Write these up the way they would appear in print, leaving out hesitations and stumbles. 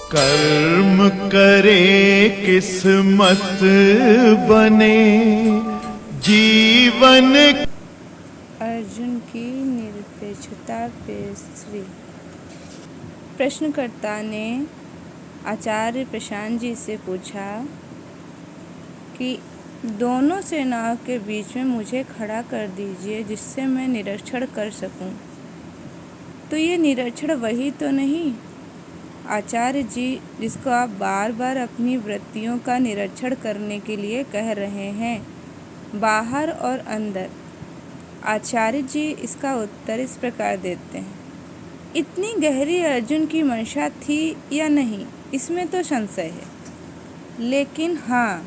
कर्म करे किस्मत बने जीवन। अर्जुन की निरपेक्षता पे श्री प्रश्नकर्ता ने आचार्य प्रशांत जी से पूछा कि दोनों सेनाओं के बीच में मुझे खड़ा कर दीजिए जिससे मैं निरीक्षण कर सकूं। तो ये निरीक्षण वही तो नहीं आचार्य जी जिसको आप बार बार अपनी वृत्तियों का निरीक्षण करने के लिए कह रहे हैं, बाहर और अंदर। आचार्य जी इसका उत्तर इस प्रकार देते हैं, इतनी गहरी अर्जुन की मंशा थी या नहीं इसमें तो संशय है, लेकिन हाँ,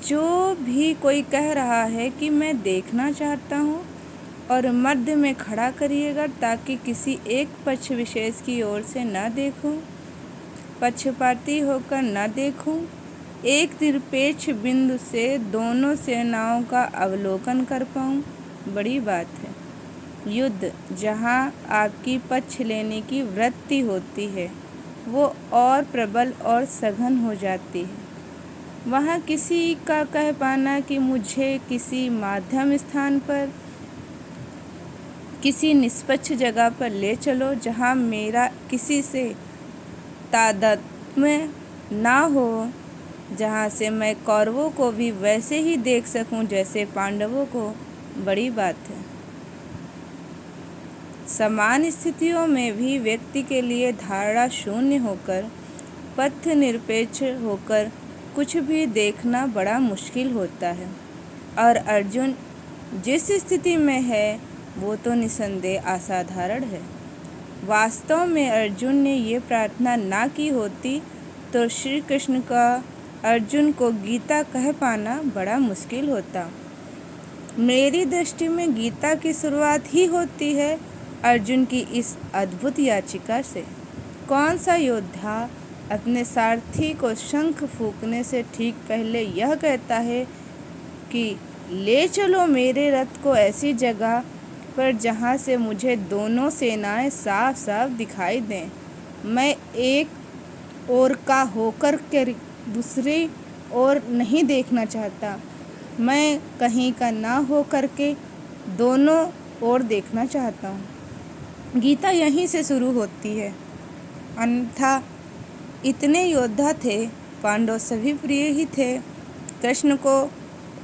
जो भी कोई कह रहा है कि मैं देखना चाहता हूँ और मध्य में खड़ा करिएगा ताकि किसी एक पक्ष विशेष की ओर से न देखूं, पक्षपाती होकर न देखूं, एक निरपेक्ष बिंदु से दोनों सेनाओं का अवलोकन कर पाऊं, बड़ी बात है। युद्ध जहां आपकी पक्ष लेने की वृत्ति होती है वो और प्रबल और सघन हो जाती है। वहाँ किसी का कह पाना कि मुझे किसी माध्यम स्थान पर, किसी निष्पक्ष जगह पर ले चलो जहाँ मेरा किसी से तादात्म्य ना हो, जहाँ से मैं कौरवों को भी वैसे ही देख सकूं जैसे पांडवों को, बड़ी बात है। समान स्थितियों में भी व्यक्ति के लिए धारणा शून्य होकर, पथ निरपेक्ष होकर कुछ भी देखना बड़ा मुश्किल होता है। और अर्जुन जिस स्थिति में है वो तो निसंदेह असाधारण है। वास्तव में अर्जुन ने ये प्रार्थना ना की होती तो श्री कृष्ण का अर्जुन को गीता कह पाना बड़ा मुश्किल होता। मेरी दृष्टि में गीता की शुरुआत ही होती है अर्जुन की इस अद्भुत याचिका से। कौन सा योद्धा अपने सारथी को शंख फूंकने से ठीक पहले यह कहता है कि ले चलो मेरे रथ को ऐसी जगह पर जहाँ से मुझे दोनों सेनाएं साफ साफ दिखाई दें, मैं एक ओर का होकर के दूसरी ओर नहीं देखना चाहता, मैं कहीं का ना हो करके दोनों ओर देखना चाहता हूँ। गीता यहीं से शुरू होती है। अन्यथा इतने योद्धा थे, पांडव सभी प्रिय ही थे कृष्ण को,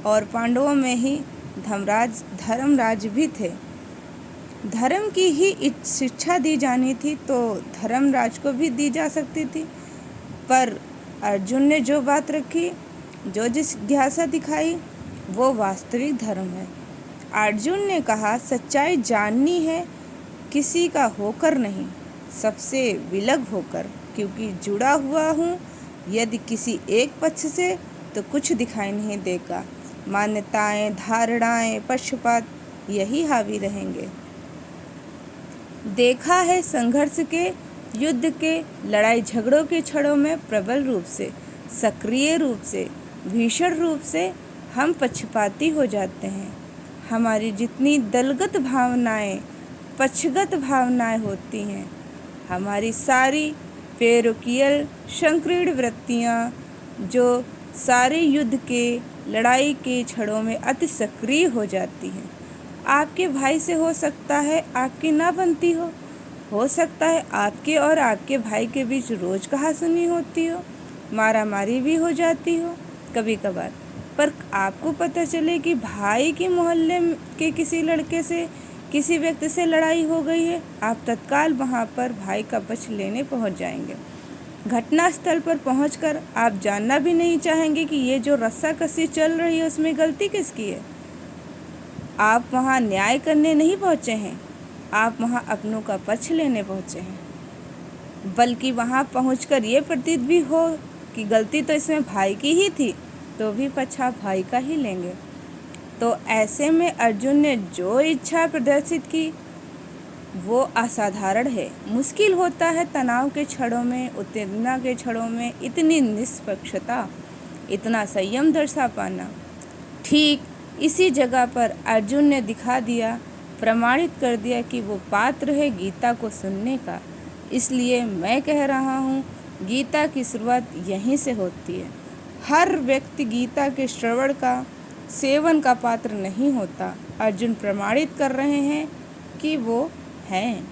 और पांडवों में ही धर्मराज भी थे। धर्म की ही शिक्षा दी जानी थी तो धर्मराज को भी दी जा सकती थी, पर अर्जुन ने जो बात रखी, जो जिज्ञासा दिखाई, वो वास्तविक धर्म है। अर्जुन ने कहा सच्चाई जाननी है, किसी का होकर नहीं, सबसे विलग होकर, क्योंकि जुड़ा हुआ हूँ यदि किसी एक पक्ष से तो कुछ दिखाई नहीं देगा। मान्यताएं, धारणाएं, पक्षपात यही हावी रहेंगे। देखा है संघर्ष के, युद्ध के, लड़ाई झगड़ों के क्षणों में प्रबल रूप से, सक्रिय रूप से, भीषण रूप से हम पक्षपाती हो जाते हैं। हमारी जितनी दलगत भावनाएं, पक्षगत भावनाएं होती हैं, हमारी सारी पेरुकियल संकीर्ण वृत्तियाँ जो सारे युद्ध के, लड़ाई के क्षणों में अति सक्रिय हो जाती हैं। आपके भाई से हो सकता है आपकी ना बनती हो सकता है आपके और आपके भाई के बीच रोज कहासुनी होती हो, मारामारी भी हो जाती हो कभी कभार, पर आपको पता चले कि भाई के मोहल्ले के किसी लड़के से, किसी व्यक्ति से लड़ाई हो गई है, आप तत्काल वहां पर भाई का पक्ष लेने पहुंच जाएंगे। घटनास्थल पर पहुंचकर आप जानना भी नहीं चाहेंगे कि ये जो रस्साकसी चल रही है उसमें गलती किसकी है। आप वहां न्याय करने नहीं पहुंचे हैं, आप वहां अपनों का पक्ष लेने पहुंचे हैं। बल्कि वहां पहुंचकर ये प्रतीत भी हो कि गलती तो इसमें भाई की ही थी, तो भी पक्ष आप भाई का ही लेंगे। तो ऐसे में अर्जुन ने जो इच्छा प्रदर्शित की वो असाधारण है। मुश्किल होता है तनाव के क्षणों में, उत्तेजना के क्षणों में इतनी निष्पक्षता, इतना संयम दर्शा पाना। ठीक इसी जगह पर अर्जुन ने दिखा दिया, प्रमाणित कर दिया कि वो पात्र है गीता को सुनने का। इसलिए मैं कह रहा हूँ, गीता की शुरुआत यहीं से होती है। हर व्यक्ति गीता के श्रवण का, सेवन का पात्र नहीं होता। अर्जुन प्रमाणित कर रहे हैं कि वो हैं।